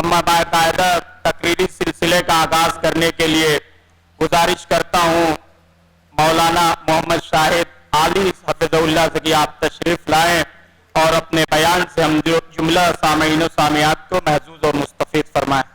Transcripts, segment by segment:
اما باقاعدہ تقریری سلسلے کا آغاز کرنے کے لیے گزارش کرتا ہوں مولانا محمد شاہد عالی حفظہ اللہ سے کہ آپ تشریف لائیں اور اپنے بیان سے ہم جو جملہ سامعین و سامعات کو محظوظ اور مستفید فرمائیں۔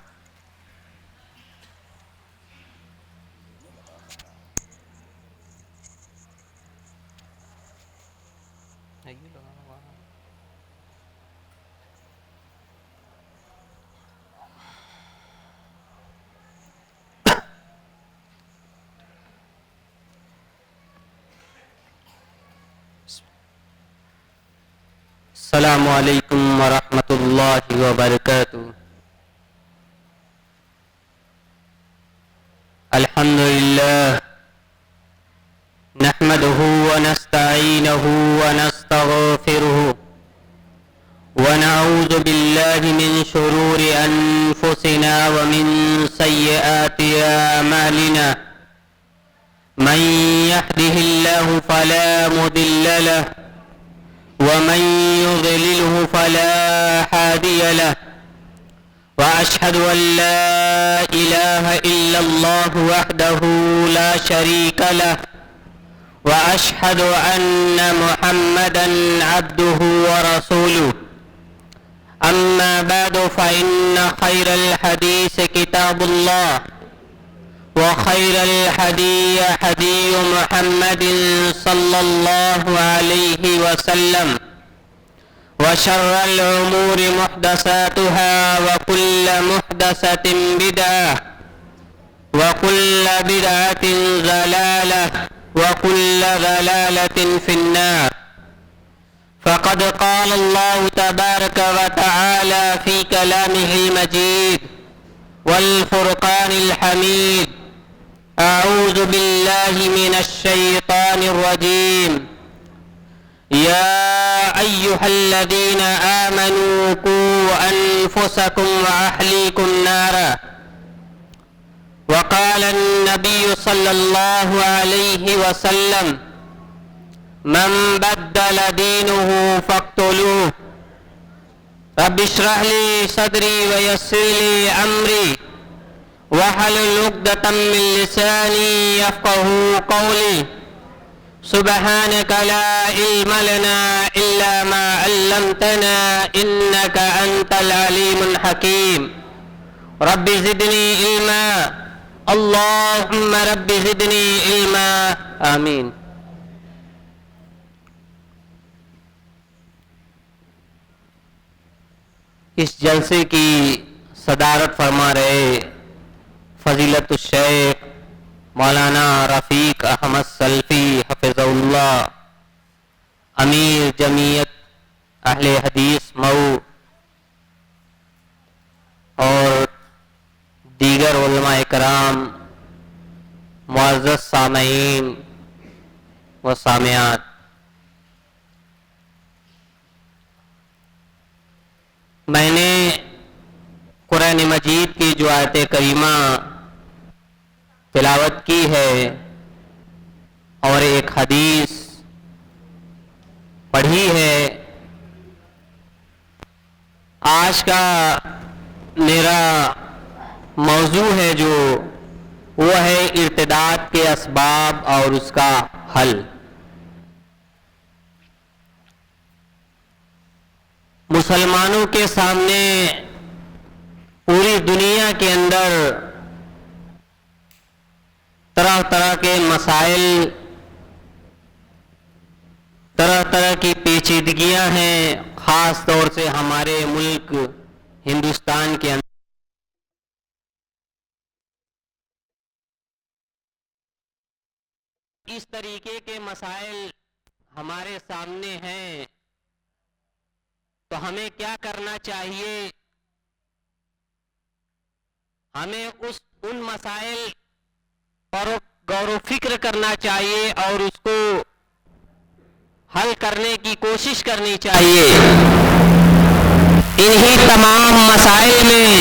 السلام علیکم ورحمۃ اللہ وبرکاتہ۔ الحمد للہ نحمده ونستعینه ونستغفره ونعوذ باللہ من شرور انفسنا ومن سیئات اعمالنا من يهده الله فلا مضل له ومن يضلله فلا هادي له وأشهد أن لا إله إلا الله وحده لا شريك له وأشهد أن محمدا عبده ورسوله أما بعد فإن خير الحديث كتاب الله وخير الهدي هدي محمد صلى الله عليه وسلم وشر الأمور محدثاتها وكل محدثة بدعة وكل بدعة ضلالة وكل ضلالة في النار فقد قال الله تبارك وتعالى في كلامه المجيد والفرقان الحميد أعوذ بالله من الشيطان الرجيم يا أيها الذين آمنوا قوا أنفسكم وأهليكم نارا وقال النبي صلى الله عليه وسلم من بدل دينه فاقتلوه رب اشرح لي صدري ويسر لي أمري واحلل عقدة من لساني يفقهوا قولي سبحانك لا علم لنا إلا ما علمتنا إنك أنت العليم الحكيم رب زدني علما اللهم رب زدني علما آمین۔ اس جلسے کی صدارت فرما رہے فضیلت الشیخ مولانا رفیق احمد سلفی حفظہ اللہ امیر جمعیت اہل حدیث مئو اور دیگر علماء کرام، معزز سامعین و سامعات، میں نے قرآن مجید کی جو آیت کریمہ تلاوت کی ہے اور ایک حدیث پڑھی ہے، آج کا میرا موضوع ہے جو وہ ہے ارتداد کے اسباب اور اس کا حل۔ مسلمانوں کے سامنے پوری دنیا کے اندر طرح طرح کے مسائل، طرح طرح کی پیچیدگیاں ہیں، خاص طور سے ہمارے ملک ہندوستان کے اندر اس طریقے کے مسائل ہمارے سامنے ہیں، تو ہمیں کیا کرنا چاہیے؟ ہمیں ان مسائل پر غور و فکر کرنا چاہیے اور اس کو حل کرنے کی کوشش کرنی چاہیے۔ انہی تمام مسائل میں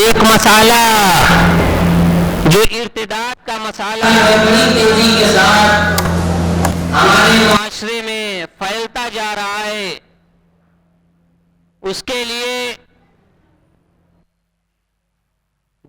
ایک مسئلہ جو ارتداد کا مسئلہ بڑی تیزی کے ساتھ ہمارے معاشرے میں پھیلتا جا رہا ہے، اس کے لیے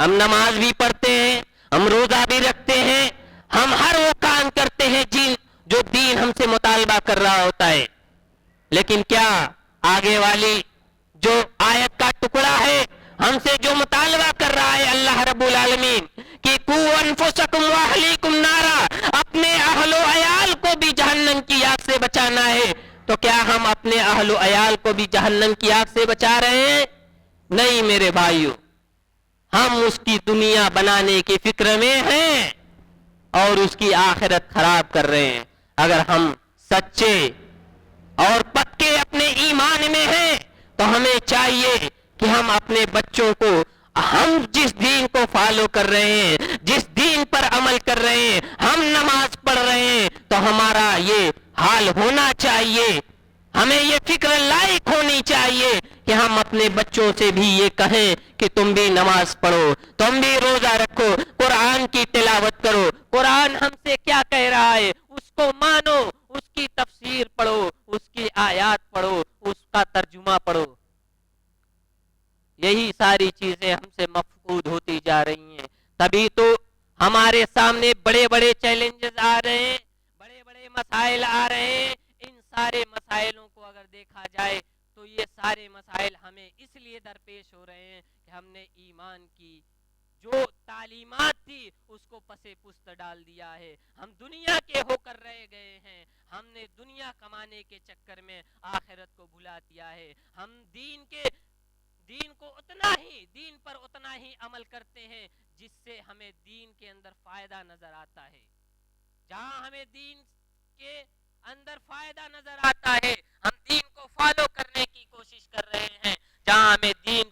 ہم نماز بھی پڑھتے ہیں, ہم روزہ بھی رکھتے ہیں, ہم ہر وہ کام کرتے ہیں جو دین ہم سے مطالبہ کر رہا ہوتا ہے. لیکن کیا آگے والی جو آیت کا ٹکڑا ہے ہم سے جو مطالبہ کر رہا ہے اللہ رب العالمین کہ قوا انفسکم واہلیکم نارا, اپنے اہل و عیال کو بھی جہنم کی آگ سے بچانا ہے, تو کیا ہم اپنے اہل و عیال کو بھی جہنم کی آگ سے بچا رہے ہیں؟ نہیں میرے بھائیوں, ہم اس کی دنیا بنانے کی فکر میں ہیں اور اس کی آخرت خراب کر رہے ہیں. اگر ہم سچے اور پکے اپنے ایمان میں ہیں تو ہمیں چاہیے کہ ہم اپنے بچوں کو, ہم جس دین کو فالو کر رہے ہیں, جس دین پر عمل کر رہے ہیں, ہم نماز پڑھ رہے ہیں, تو ہمارا یہ حال ہونا چاہیے, ہمیں یہ فکر لائق ہونی چاہیے کہ ہم اپنے بچوں سے بھی یہ کہیں کہ تم بھی نماز پڑھو, تم بھی روزہ رکھو, قرآن کی تلاوت کرو. قرآن ہم سے کیا کہہ رہا ہے اس کو مانو, اس کی تفسیر پڑھو, اس کی آیات پڑھو, اس کا ترجمہ پڑھو. یہی ساری چیزیں ہم سے مفقود ہوتی جا رہی ہیں. تبھی تو ہمارے سامنے بڑے بڑے چیلنجز آ رہے ہیں, بڑے بڑے مسائل آ رہے ہیں. ان سارے مسائلوں کو اگر دیکھا جائے تو یہ سارے مسائل ہمیں اس لیے درپیش ہو رہے ہیں کہ ہم نے ایمان کی جو تعلیمات تھی اس کو پسے پست ڈال دیا ہے. ہم دنیا کے ہو کر رہ گئے ہیں, ہم نے دنیا کمانے کے چکر میں آخرت کو بھلا دیا ہے. ہم دین پر اتنا ہی عمل کرتے ہیں جس سے ہمیں دین کے اندر فائدہ نظر آتا ہے. جہاں ہمیں دین کے اندر فائدہ نظر آتا ہے ہم دین کو فالو کرنے کی کوشش کر رہے ہیں, جہاں ہمیں دین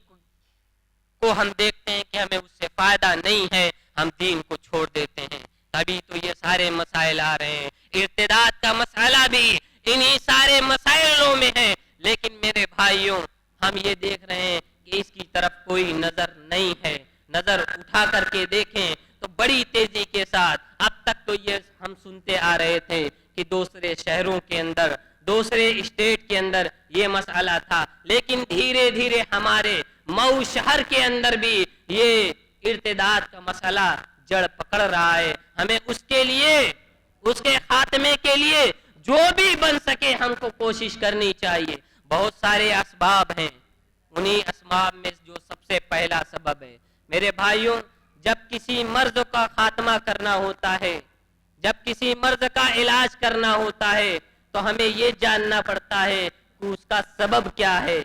کو ہم دیکھتے ہیں کہ ہمیں اس سے فائدہ نہیں ہے ہم دین کو چھوڑ دیتے ہیں. تبھی تو یہ سارے مسائل آ رہے ہیں. ارتداد کا مسئلہ بھی انہی سارے مسائلوں میں ہے. لیکن میرے بھائیوں, ہم یہ دیکھ رہے ہیں کہ اس کی طرف کوئی نظر نہیں ہے. نظر اٹھا کر کے دیکھیں تو بڑی تیزی کے ساتھ اب تک تو یہ ہم سنتے آ رہے تھے کہ دوسرے شہروں کے اندر, دوسرے اسٹیٹ کے اندر یہ مسئلہ تھا, لیکن دھیرے دھیرے ہمارے مئو شہر کے اندر بھی یہ ارتداد کا مسئلہ جڑ پکڑ رہا ہے. ہمیں اس کے لیے, اس کے خاتمے کے لیے جو بھی بن سکے ہم کو کوشش کرنی چاہیے. بہت سارے اسباب ہیں, انہی اسباب میں جو سب سے پہلا سبب ہے میرے بھائیوں, جب کسی مرض کا خاتمہ کرنا ہوتا ہے, جب کسی مرض کا علاج کرنا ہوتا ہے تو ہمیں یہ جاننا پڑتا ہے کہ اس کا سبب کیا ہے,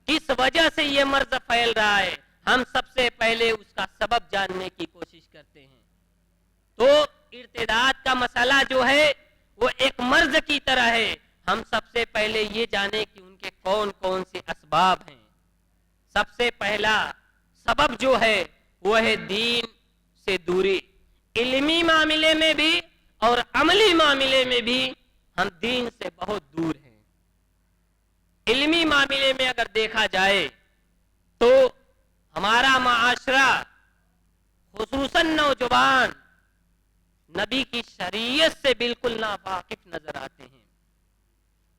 کس وجہ سے یہ مرض پھیل رہا ہے. ہم سب سے پہلے اس کا سبب جاننے کی کوشش کرتے ہیں. تو ارتداد کا مسئلہ جو ہے وہ ایک مرض کی طرح ہے. ہم سب سے پہلے یہ جانیں کہ ان کے کون کون سے اسباب ہیں. سب سے پہلا سبب جو ہے وہ ہے دین سے دوری. علمی معاملے میں بھی اور عملی معاملے میں بھی ہم دین سے بہت دور ہیں. علمی معاملے میں اگر دیکھا جائے تو ہمارا معاشرہ خصوصاً نوجوان نبی کی شریعت سے بالکل ناواقف نظر آتے ہیں.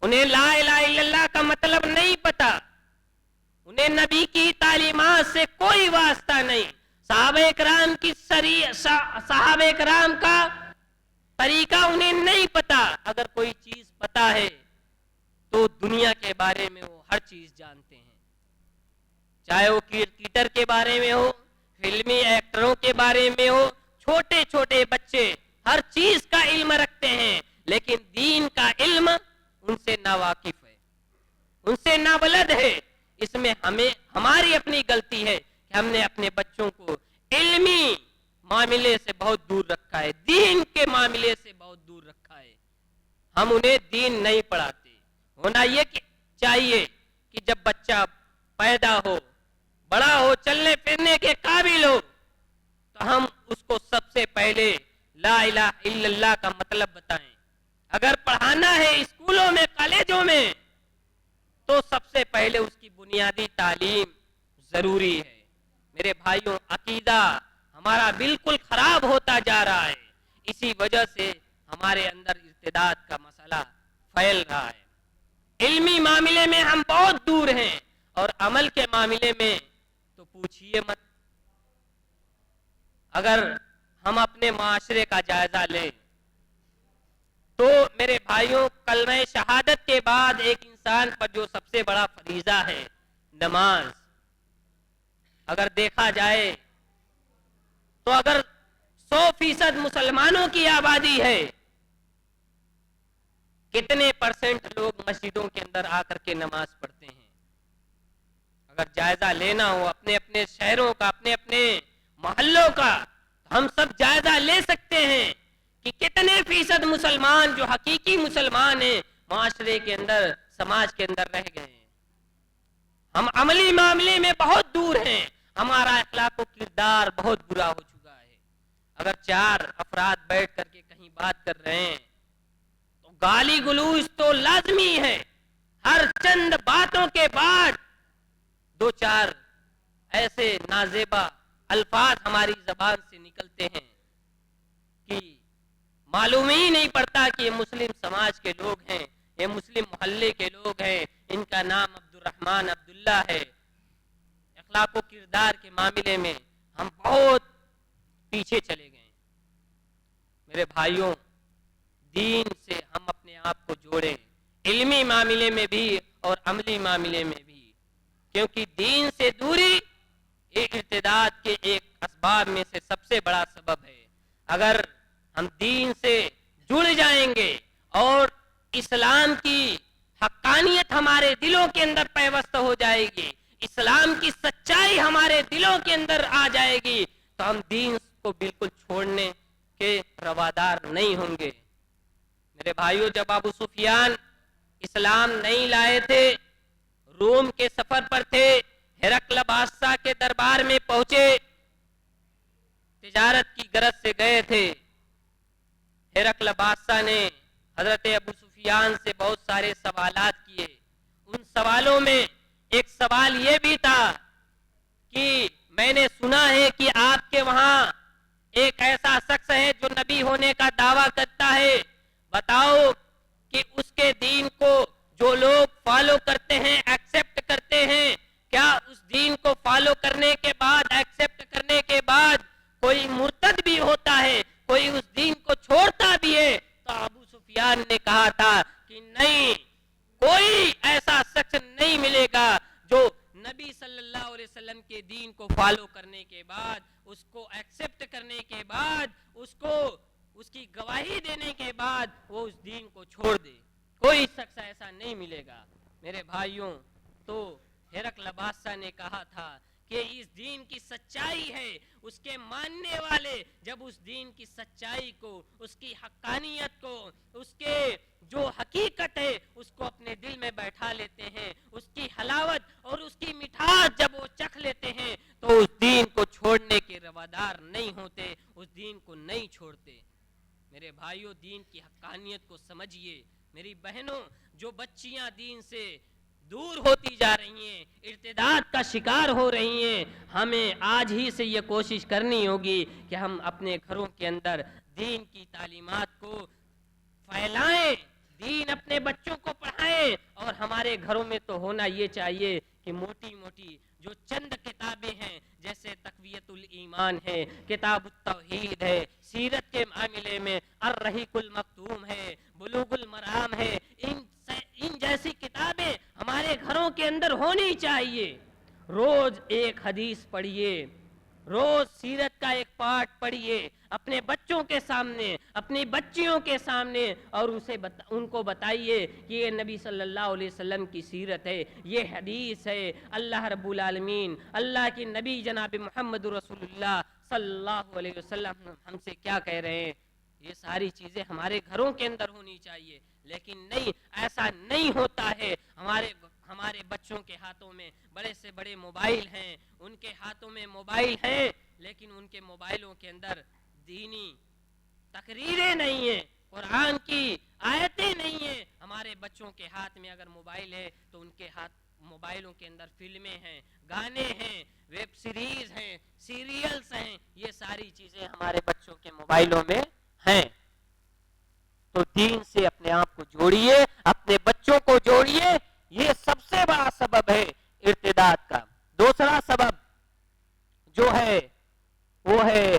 انہیں لا الہ الا اللہ کا مطلب نہیں پتا, انہیں نبی کی تعلیمات سے کوئی واسطہ نہیں. صحابہ کرام کا طریقہ انہیں نہیں پتا. اگر کوئی چیز پتا ہے تو دنیا کے بارے میں وہ ہر چیز جانتے ہیں, چاہے وہ کرکٹر کے بارے میں ہو, فلمی ایکٹروں کے بارے میں ہو. چھوٹے چھوٹے بچے ہر چیز کا علم رکھتے ہیں, لیکن دین کا علم ان سے ناواقف ہے, ان سے نابلد ہے. اس میں ہماری اپنی غلطی ہے کہ ہم نے اپنے بچوں کو علمی معاملے سے بہت دور رکھا ہے, دین کے معاملے سے بہت دور رکھا ہے. ہم انہیں دین نہیں پڑھاتے. ہونا یہ چاہیے کہ جب بچہ پیدا ہو, بڑا ہو, چلنے پھرنے کے قابل ہو, تو ہم اس کو سب سے پہلے لا الہ الا اللہ کا مطلب بتائیں. اگر پڑھانا ہے اسکولوں میں, کالجوں میں, تو سب سے پہلے اس کی بنیادی تعلیم ضروری ہے. میرے بھائیوں, عقیدہ ہمارا بالکل خراب ہوتا جا رہا ہے. اسی وجہ سے ہمارے اندر ارتداد کا مسئلہ پھیل رہا ہے. علمی معاملے میں ہم بہت دور ہیں اور عمل کے معاملے میں تو پوچھئے مت. اگر ہم اپنے معاشرے کا جائزہ لیں تو میرے بھائیوں، کلمہ شہادت کے بعد ایک انسان پر جو سب سے بڑا فریضہ ہے نماز، اگر دیکھا جائے تو اگر 100% مسلمانوں کی آبادی ہے، کتنے پرسنٹ لوگ مسجدوں کے اندر آ کر کے نماز پڑھتے ہیں؟ اگر جائزہ لینا ہو اپنے اپنے شہروں کا، اپنے اپنے محلوں کا، تو ہم سب جائزہ لے سکتے ہیں کہ کتنے فیصد مسلمان جو حقیقی مسلمان ہیں معاشرے کے اندر، سماج کے اندر رہ گئے ہیں۔ ہم عملی معاملے میں بہت دور ہیں، ہمارا اخلاق و کردار بہت برا ہو چکا ہے۔ اگر 4 افراد بیٹھ کر کے کہیں بات کر رہے ہیں تو گالی گلوچ تو لازمی ہے، ہر چند باتوں کے بعد 2-4 ایسے نازیبا الفاظ ہماری زبان سے نکلتے ہیں کہ معلوم ہی نہیں پڑتا کہ یہ مسلم سماج کے لوگ ہیں، یہ مسلم محلے کے لوگ ہیں، ان کا نام عبد الرحمن عبداللہ ہے۔ اخلاق و کردار کے معاملے میں ہم بہت پیچھے چلے گئے ہیں۔ میرے بھائیوں، دین سے ہم اپنے آپ کو جوڑیں، علمی معاملے میں بھی اور عملی معاملے میں بھی، کیونکہ دین سے دوری ایک ارتداد کے ایک اسباب میں سے سب سے بڑا سبب ہے۔ اگر ہم دین سے جڑ جائیں گے اور اسلام کی حقانیت ہمارے دلوں کے اندر پیوست ہو جائے گی، اسلام کی سچائی ہمارے دلوں کے اندر آ جائے گی، تو ہم دین کو بالکل چھوڑنے کے روادار نہیں ہوں گے۔ میرے بھائیوں، جب ابو سفیان اسلام نہیں لائے تھے، روم کے سفر پر تھے، ہرقل بادشاہ کے دربار میں پہنچے، تجارت کی غرض سے گئے تھے۔ ہرقل بادشاہ نے حضرت ابو سفیان سے بہت سارے سوالات کیے۔ ان سوالوں میں ایک سوال یہ بھی تھا کہ میں نے سنا ہے کہ آپ کے وہاں ایک ایسا شخص ہے جو نبی ہونے کا دعویٰ کرتا ہے، بتاؤ کہ اس کے دین کو جو لوگ فالو کرتے ہیں، ایکسپٹ کرتے ہیں، کیا اس دین کو فالو کرنے کے بعد، ایکسپٹ کرنے کے بعد کوئی مرتد بھی ہوتا ہے، کوئی اس دین کو چھوڑتا بھی ہے؟ تو ابو سفیان نے کہا تھا کہ نہیں، کوئی ایسا شخص نہیں ملے گا جو نبی صلی اللہ علیہ وسلم کے دین کو فالو کرنے کے بعد، اس کو ایکسپٹ کرنے کے بعد، اس کی گواہی دینے کے بعد وہ اس دین کو چھوڑ دے۔ کوئی شخص ایسا نہیں ملے گا۔ میرے بھائیوں، تو ہرقل بادشاہ نے کہا تھا کہ اس دین کی سچائی ہے، اس کے ماننے والے جب اس دین کی سچائی کو، اس کی حقانیت کو، اس کے جو حقیقت ہے اس کو اپنے دل میں بیٹھا لیتے ہیں، اس کی حلاوت اور اس کی مٹھاس جب وہ چکھ لیتے ہیں تو اس دین کو چھوڑنے کے روادار نہیں ہوتے، اس دین کو نہیں چھوڑتے۔ میرے بھائیوں، دین کی حقانیت کو سمجھیے۔ میری بہنوں، جو بچیاں دین سے دور ہوتی جا رہی ہیں، ارتداد کا شکار ہو رہی ہیں، ہمیں آج ہی سے یہ کوشش کرنی ہوگی کہ ہم اپنے گھروں کے اندر دین کی تعلیمات کو پھیلائیں، دین اپنے بچوں کو پڑھائیں، اور ہمارے گھروں میں تو ہونا یہ چاہیے کہ موٹی موٹی جو چند کتابیں ہیں، جیسے تقویت الایمان ہے، کتاب التوحید ہے، سیرت کے معاملے میں الرحیق المختوم ہے، بلوغ المرام ہے، ان جیسی کتابیں ہمارے گھروں کے اندر ہونی چاہیے۔ روز ایک حدیث پڑھیے، روز سیرت کا ایک پارٹ پڑھیے اپنے بچوں کے سامنے، اپنی بچیوں کے سامنے، اور ان کو بتائیے کہ یہ نبی صلی اللہ علیہ وسلم کی سیرت ہے، یہ حدیث ہے، اللہ رب العالمین، اللہ کی نبی جناب محمد رسول اللہ صلی اللہ علیہ وسلم ہم سے کیا کہہ رہے ہیں۔ یہ ساری چیزیں ہمارے گھروں کے اندر ہونی چاہیے، لیکن نہیں، ایسا نہیں ہوتا ہے۔ ہمارے بچوں کے ہاتھوں میں بڑے سے بڑے موبائل ہیں، ان کے ہاتھوں میں موبائل ہیں، لیکن ان کے موبائلوں کے اندر دینی تقریریں نہیں ہیں، قرآن کی آیتیں نہیں ہیں۔ ہمارے بچوں کے ہاتھ میں اگر موبائل ہے تو ان کے ہاتھ موبائلوں کے اندر فلمیں ہیں، گانے ہیں، ویب سیریز ہیں، سیریلز ہیں، یہ ساری چیزیں ہمارے بچوں کے موبائلوں میں ہیں۔ تو دین سے اپنے آپ کو جوڑیے، اپنے بچوں کو جوڑیے، یہ سب سے بڑا سبب ہے ارتداد کا۔ دوسرا سبب جو ہے وہ ہے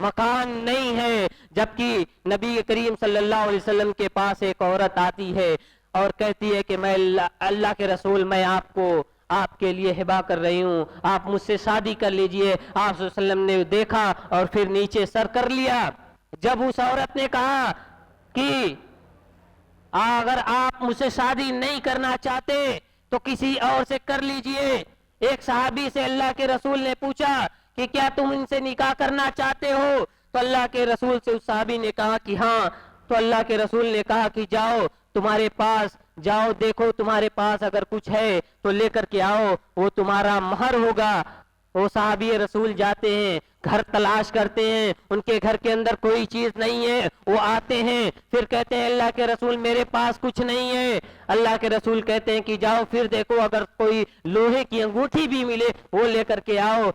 مکان نہیں ہے. جبکہ نبی کریم صلی اللہ علیہ وسلم کے پاس ایک عورت آتی ہے اور کہتی ہے کہ میں اللہ کے رسول میں آپ کے لیے ہبہ کر رہی ہوں, آپ مجھ سے شادی کر لیجئے. آپ صلی اللہ علیہ وسلم نے دیکھا اور پھر نیچے سر کر لیا. جب اس عورت نے کہا کہ اگر آپ مجھ سے شادی نہیں کرنا چاہتے تو کسی اور سے کر لیجئے. ایک صحابی سے اللہ کے رسول نے پوچھا کہ کیا تم ان سے نکاح کرنا چاہتے ہو؟ تو اللہ کے رسول سے اس صحابی نے کہا کہ ہاں. تو اللہ کے رسول نے کہا کہ جاؤ, تمہارے پاس جاؤ, دیکھو تمہارے پاس اگر کچھ ہے تو لے کر کے آؤ, وہ تمہارا مہر ہوگا. وہ صحابی رسول جاتے ہیں, گھر تلاش کرتے ہیں, ان کے گھر کے اندر کوئی چیز نہیں ہے. وہ آتے ہیں, پھر کہتے ہیں اللہ کے رسول میرے پاس کچھ نہیں ہے. اللہ کے رسول کہتے ہیں کہ جاؤ پھر دیکھو اگر کوئی لوہے کی انگوٹھی بھی ملے وہ لے کر کے آؤ.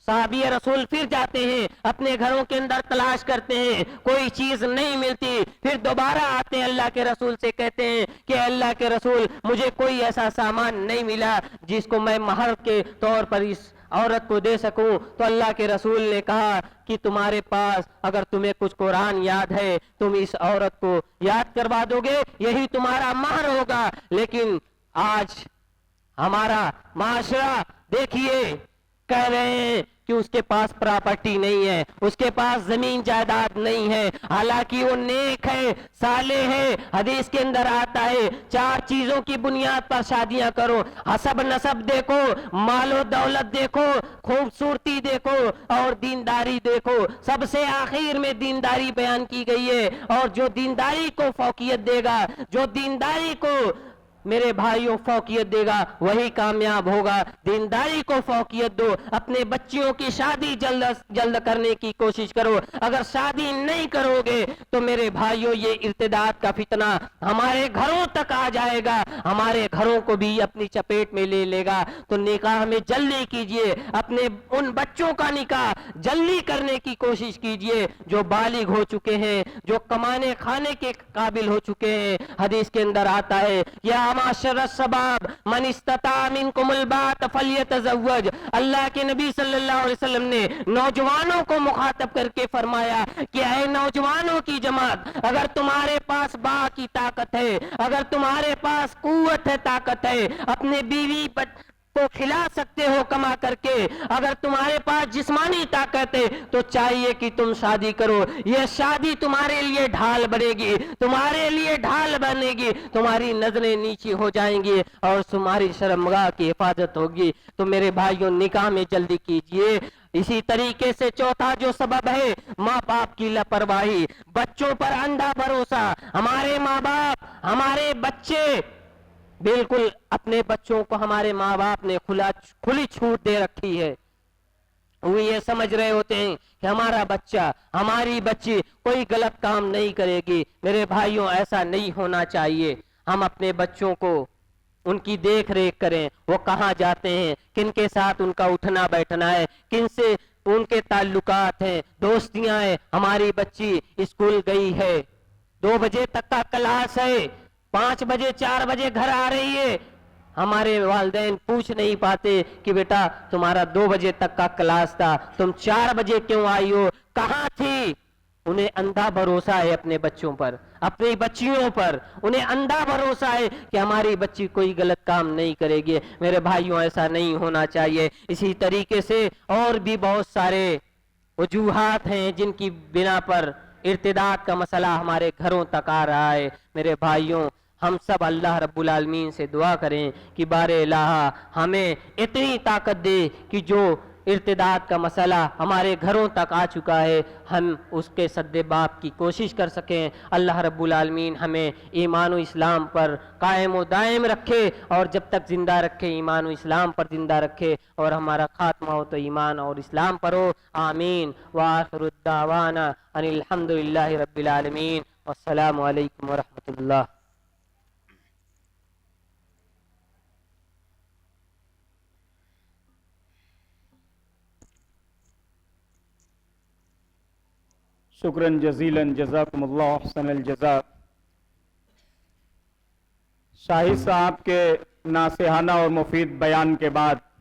صحابی رسول پھر جاتے ہیں, اپنے گھروں کے اندر تلاش کرتے ہیں, کوئی چیز نہیں ملتی. پھر دوبارہ آتے ہیں اللہ کے رسول سے, کہتے ہیں کہ اللہ کے رسول مجھے کوئی ایسا سامان نہیں ملا جس کو میں مہر کے طور پر اس عورت کو دے سکوں. تو اللہ کے رسول نے کہا کہ تمہارے پاس اگر تمہیں کچھ قرآن یاد ہے تم اس عورت کو یاد کروا دو گے, یہی تمہارا مہر ہوگا. لیکن آج ہمارا معاشرہ دیکھیے, کہہ رہے ہیں کہ اس کے پاس پراپرٹی نہیں ہے, اس کے پاس زمین جائیداد نہیں ہے, حالانکہ وہ نیک ہے, صالح ہے. حدیث کے اندر آتا ہے 4 چیزوں کی بنیاد پر شادیاں کرو, حسب نسب دیکھو, مال و دولت دیکھو, خوبصورتی دیکھو اور دینداری دیکھو. سب سے آخر میں دینداری بیان کی گئی ہے, اور جو دینداری کو فوقیت دے گا, جو دینداری کو میرے بھائیوں فوقیت دے گا وہی کامیاب ہوگا. دینداری کو فوقیت دو, اپنے بچیوں کی شادی جلد کرنے کی کوشش کرو. اگر شادی نہیں کرو گے تو میرے بھائیوں یہ ارتداد کا فتنہ ہمارے گھروں تک آ جائے گا, ہمارے گھروں کو بھی اپنی چپیٹ میں لے لے گا. تو نکاح میں جلدی کیجئے, اپنے ان بچوں کا نکاح جلدی کرنے کی کوشش کیجئے جو بالغ ہو چکے ہیں, جو کمانے کھانے کے قابل ہو چکے ہیں. حدیث کے اندر آتا ہے یا معاشر الشباب من استطاع منکم الباءۃ فلیتزوج. اللہ کے نبی صلی اللہ علیہ وسلم نے نوجوانوں کو مخاطب کر کے فرمایا کہ اے نوجوانوں کی جماعت, اگر تمہارے پاس باء کی طاقت ہے, اگر تمہارے پاس قوت ہے, طاقت ہے, اپنے بیوی کو کھلا سکتے ہو کما کر کے, اگر تمہارے پاس جسمانی طاقت ہے تو چاہیے کہ تم شادی کرو. یہ شادی تمہارے لیے ڈھال بنے گی, تمہارے لیے ڈھال بنے گی, تمہاری نظریں نیچی ہو جائیں گی اور تمہاری شرمگاہ کی حفاظت ہوگی. تو میرے بھائیوں نکاح میں جلدی کیجئے. اسی طریقے سے چوتھا جو سبب ہے ماں باپ کی لاپرواہی, بچوں پر اندھا بھروسہ. ہمارے ماں باپ, ہمارے بچے, بالکل اپنے بچوں کو ہمارے ماں باپ نے کھلی چھوٹ دے رکھی ہے. وہ یہ سمجھ رہے ہوتے ہیں کہ ہمارا بچہ, ہماری بچی کوئی غلط کام نہیں کرے گی. میرے بھائیوں ایسا نہیں ہونا چاہیے. ہم اپنے بچوں کو ان کی دیکھ ریکھ کریں, وہ کہاں جاتے ہیں, کن کے ساتھ ان کا اٹھنا بیٹھنا ہے, کن سے ان کے تعلقات ہیں, دوستیاں ہیں. ہماری بچی اسکول گئی ہے, 2 بجے تک کا کلاس ہے, 5 بجے 4 بجے گھر آ رہی ہے. ہمارے والدین پوچھ نہیں پاتے کہ بیٹا تمہارا 2 بجے تک کا کلاس تھا, تم 4 بجے کیوں آئی ہو, کہاں تھی. انہیں اندھا بھروسہ ہے اپنے بچوں پر, اپنی بچیوں پر. انہیں اندھا بھروسہ ہے کہ ہماری بچی کوئی غلط کام نہیں کرے گی. میرے بھائیوں ایسا نہیں ہونا چاہیے. اسی طریقے سے اور بھی بہت سارے وجوہات ہیں جن کی بنا پر ارتداد کا مسئلہ ہمارے گھروں تک آ رہا ہے. میرے بھائیوں ہم سب اللہ رب العالمین سے دعا کریں کہ بار الہ ہمیں اتنی طاقت دے کہ جو ارتداد کا مسئلہ ہمارے گھروں تک آ چکا ہے ہم اس کے سد باب کی کوشش کر سکیں. اللہ رب العالمین ہمیں ایمان و اسلام پر قائم و دائم رکھے, اور جب تک زندہ رکھے ایمان و اسلام پر زندہ رکھے, اور ہمارا خاتمہ ہو تو ایمان اور اسلام پر ہو. آمین. وآخر الدعوانا ان الحمدللہ رب العالمین. والسلام علیکم ورحمۃ اللہ. شکراً جزیلاً, جزاکم اللہ احسن الجزاء. شاہد صاحب کے ناصحانہ اور مفید بیان کے بعد